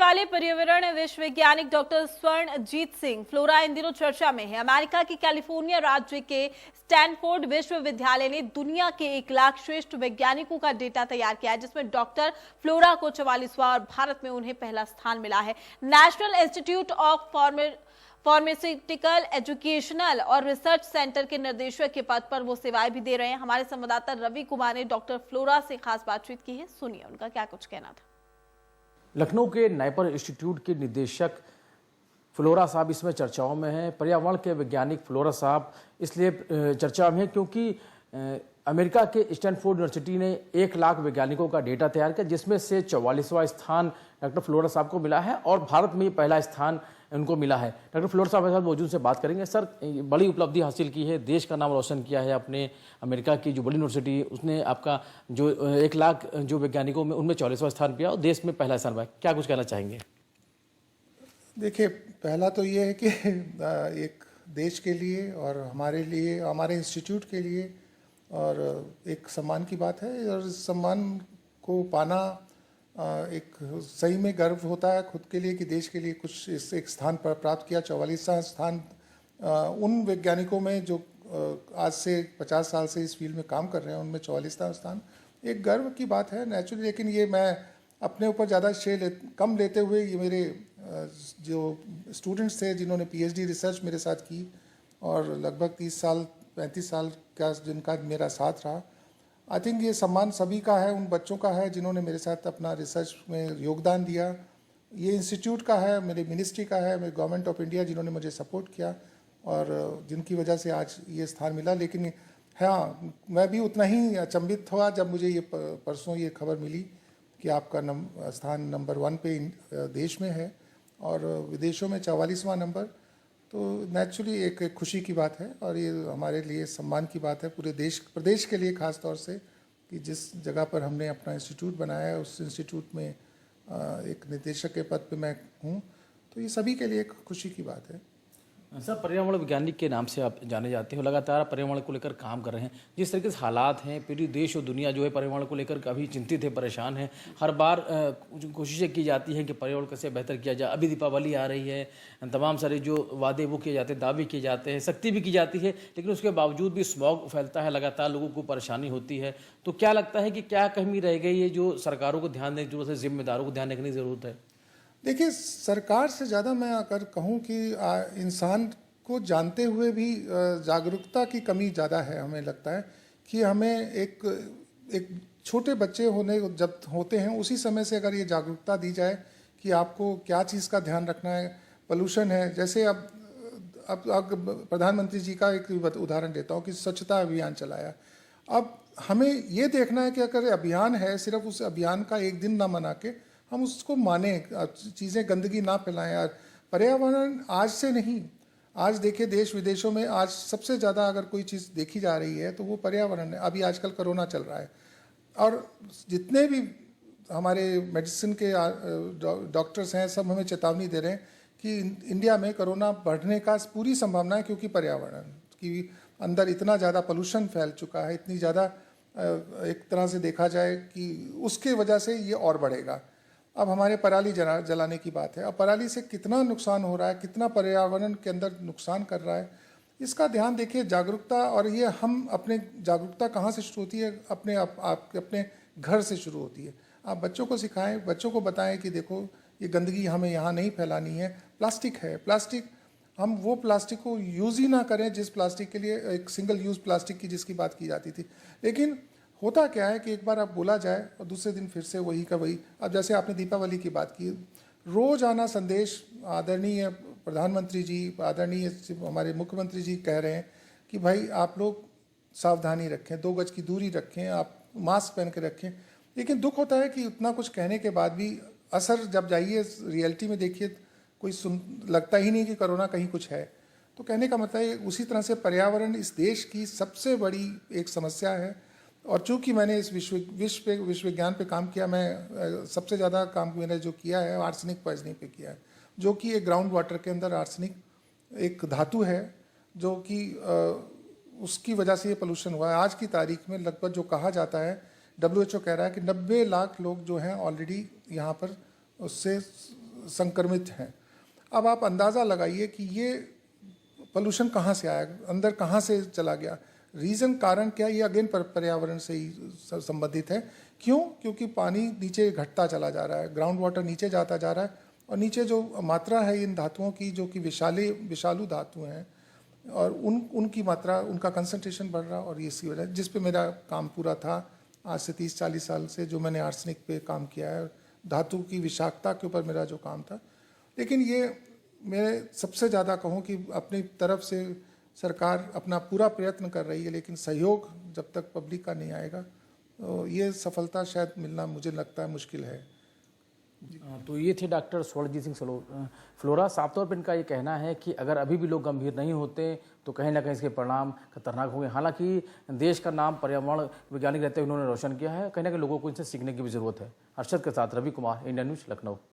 वाले पर्यावरण विश्ववैज्ञानिक doctor Swarnjeet Singh flora इन दिनों चर्चा में है। अमेरिका की कैलिफोर्निया राज्य के स्टैनफोर्ड विश्वविद्यालय ने दुनिया के 1 लाख श्रेष्ठ वैज्ञानिकों का डेटा तैयार किया है, जिसमें डॉक्टर फ्लोरा को 44वां और भारत में उन्हें पहला स्थान मिला है। National institute of pharmaceutical educational और रिसर्च सेंटर के निर्देशक के पद पर वो सेवाएं भी दे रहे हैं। हमारे संवाददाता रवि कुमार ने डॉक्टर फ्लोरा से खास बातचीत की है, सुनिए उनका क्या कुछ कहना था। लखनऊ के नाइपर इंस्टीट्यूट के निदेशक फ्लोरा साहब इसमें चर्चाओं में हैं। पर्यावरण के वैज्ञानिक फ्लोरा साहब इसलिए चर्चा में हैं क्योंकि अमेरिका के स्टैनफोर्ड यूनिवर्सिटी ने 1 लाख वैज्ञानिकों का डेटा तैयार किया, जिसमें से 44वां स्थान डॉक्टर फ्लोरा साहब को मिला है और भारत में पहला स्थान उनको मिला है। डॉक्टर फ्लोरा साहब के साथ मौजूद से बात करेंगे। सर, बड़ी उपलब्धि हासिल की है, देश का नाम रोशन किया है अपने अमेरिका की जो बड़ी यूनिवर्सिटी, उसने आपका जो 1 लाख जो वैज्ञानिकों में उनमें 44वां स्थान पाया और देश में पहला स्थान पाया। क्या कुछ कहना चाहेंगे? देखिए, पहला तो ये है कि एक देश के लिए और हमारे लिए, हमारे इंस्टीट्यूट के लिए और एक सम्मान की बात है और इस सम्मान को पाना एक सही में गर्व होता है खुद के लिए कि देश के लिए कुछ इस एक स्थान पर प्राप्त किया। 44वां स्थान उन वैज्ञानिकों में जो आज से 50 साल से इस फील्ड में काम कर रहे हैं, उनमें 44वां स्थान एक गर्व की बात है नेचुरली। लेकिन ये मैं अपने ऊपर ज़्यादा श्रेय कम लेते हुए, ये मेरे जो स्टूडेंट्स थे जिन्होंने पीएचडी रिसर्च मेरे साथ की और लगभग 30 साल 35 साल का जिनका मेरा साथ रहा, आई थिंक ये सम्मान सभी का है, उन बच्चों का है जिन्होंने मेरे साथ अपना रिसर्च में योगदान दिया। ये इंस्टीट्यूट का है, मेरे मिनिस्ट्री का है, मेरे गवर्नमेंट ऑफ इंडिया जिन्होंने मुझे सपोर्ट किया और जिनकी वजह से आज ये स्थान मिला। लेकिन हाँ, मैं भी उतना ही अचंभित हुआ जब मुझे ये परसों ये खबर मिली कि आपका स्थान नंबर 1 पे देश में है और विदेशों में 44वां नंबर। तो नेचुरली एक खुशी की बात है और ये हमारे लिए सम्मान की बात है पूरे प्रदेश के लिए, ख़ास तौर से कि जिस जगह पर हमने अपना इंस्टीट्यूट बनाया है उस इंस्टीट्यूट में एक निदेशक के पद पे मैं हूँ, तो ये सभी के लिए एक खुशी की बात है। सर, पर्यावरण वैज्ञानिक के नाम से आप जाने जाते हो, लगातार पर्यावरण को लेकर काम कर रहे हैं। जिस तरीके से हालात हैं, पूरी देश और दुनिया जो है पर्यावरण को लेकर काफ़ी चिंतित है, परेशान है। हर बार कोशिशें की जाती हैं कि पर्यावरण कैसे बेहतर किया जाए। अभी दीपावली आ रही है, तमाम सारे जो वादे वो किए जाते हैं, दावे किए जाते हैं, सख्ती भी की जाती है, लेकिन उसके बावजूद भी स्मॉग फैलता है, लगातार लोगों को परेशानी होती है। तो क्या लगता है कि क्या कमी रह गई है जो सरकारों को ध्यान देने की जरूरत है, जिम्मेदारों को ध्यान देने की ज़रूरत है? देखिए, सरकार से ज़्यादा मैं अगर कहूँ कि इंसान को जानते हुए भी जागरूकता की कमी ज़्यादा है। हमें लगता है कि हमें एक छोटे बच्चे जब होते हैं उसी समय से अगर ये जागरूकता दी जाए कि आपको क्या चीज़ का ध्यान रखना है। पोल्यूशन है, जैसे अब प्रधानमंत्री जी का एक उदाहरण देता हूँ कि स्वच्छता अभियान चलाया। अब हमें ये देखना है कि अगर अभियान है, सिर्फ उस अभियान का एक दिन ना मना के हम उसको माने, चीज़ें गंदगी ना फैलाएं। पर्यावरण आज से नहीं, आज देखिए देश विदेशों में आज सबसे ज़्यादा अगर कोई चीज़ देखी जा रही है तो वो पर्यावरण है। अभी आजकल कोरोना चल रहा है और जितने भी हमारे मेडिसिन के डॉक्टर्स हैं सब हमें चेतावनी दे रहे हैं कि इंडिया में कोरोना बढ़ने का पूरी संभावना है, क्योंकि पर्यावरण की अंदर इतना ज़्यादा पोल्यूशन फैल चुका है, इतनी ज़्यादा एक तरह से देखा जाए कि उसके वजह से ये और बढ़ेगा। अब हमारे पराली जलाने की बात है। अब पराली से कितना नुकसान हो रहा है, कितना पर्यावरण के अंदर नुकसान कर रहा है, इसका ध्यान देखिए। जागरूकता, और ये हम अपने जागरूकता कहाँ से शुरू होती है? अपने घर से शुरू होती है। आप बच्चों को सिखाएं, बच्चों को बताएं कि देखो ये गंदगी हमें यहाँ नहीं फैलानी है। प्लास्टिक है, प्लास्टिक हम वो प्लास्टिक को यूज़ ही ना करें जिस प्लास्टिक के लिए, एक सिंगल यूज़ प्लास्टिक की जिसकी बात की जाती थी। लेकिन होता क्या है कि एक बार आप बोला जाए और दूसरे दिन फिर से वही का वही। अब जैसे आपने दीपावली की बात की, रोज आना संदेश आदरणीय प्रधानमंत्री जी, आदरणीय हमारे मुख्यमंत्री जी कह रहे हैं कि भाई आप लोग सावधानी रखें, 2 गज की दूरी रखें, आप मास्क पहन के रखें। लेकिन दुख होता है कि उतना कुछ कहने के बाद भी असर जब जाइए रियलिटी में देखिए, कोई लगता ही नहीं कि कोरोना कहीं कुछ है। तो कहने का मतलब है उसी तरह से पर्यावरण इस देश की सबसे बड़ी एक समस्या है। और चूँकि मैंने इस विश्वविज्ञान पे काम किया, मैं सबसे ज़्यादा काम मैंने जो किया है आर्सेनिक पॉइजनिंग पे किया है, जो कि एक ग्राउंड वाटर के अंदर आर्सेनिक एक धातु है जो कि उसकी वजह से ये पोल्यूशन हुआ है। आज की तारीख में लगभग जो कहा जाता है, WHO कह रहा है कि 90 लाख लोग जो हैं ऑलरेडी यहाँ पर उससे संक्रमित हैं। अब आप अंदाज़ा लगाइए कि ये पोल्यूशन कहाँ से आया, अंदर कहाँ से चला गया, रीज़न कारण क्या, ये अगेन पर्यावरण से ही संबंधित है। क्यों? क्योंकि पानी नीचे घटता चला जा रहा है, ग्राउंड वाटर नीचे जाता जा रहा है, और नीचे जो मात्रा है इन धातुओं की, जो कि विषालु धातु हैं, और उनकी मात्रा, उनका कंसंट्रेशन बढ़ रहा, और इसी वजह जिस पे मेरा काम पूरा था आज से 30-40 साल से, जो मैंने आर्सेनिक पे काम किया है, धातु की विषाक्तता के ऊपर मेरा जो काम था। लेकिन ये मैं सबसे ज़्यादा कहूँ कि अपनी तरफ से सरकार अपना पूरा प्रयत्न कर रही है, लेकिन सहयोग जब तक पब्लिक का नहीं आएगा तो ये सफलता शायद मिलना मुझे लगता है मुश्किल है। तो ये थे डॉक्टर स्वर्णजीत सिंह फ्लोरा। साफ तौर पर इनका ये कहना है कि अगर अभी भी लोग गंभीर नहीं होते तो कहीं ना कहीं इसके परिणाम खतरनाक होंगे। हालांकि देश का नाम पर्यावरण वैज्ञानिक रहते हुए उन्होंने रोशन किया है, कहीं ना कहीं लोगों को इनसे सीखने की भी जरूरत है। अर्शद के साथ रवि कुमार, इंडिया न्यूज़, लखनऊ।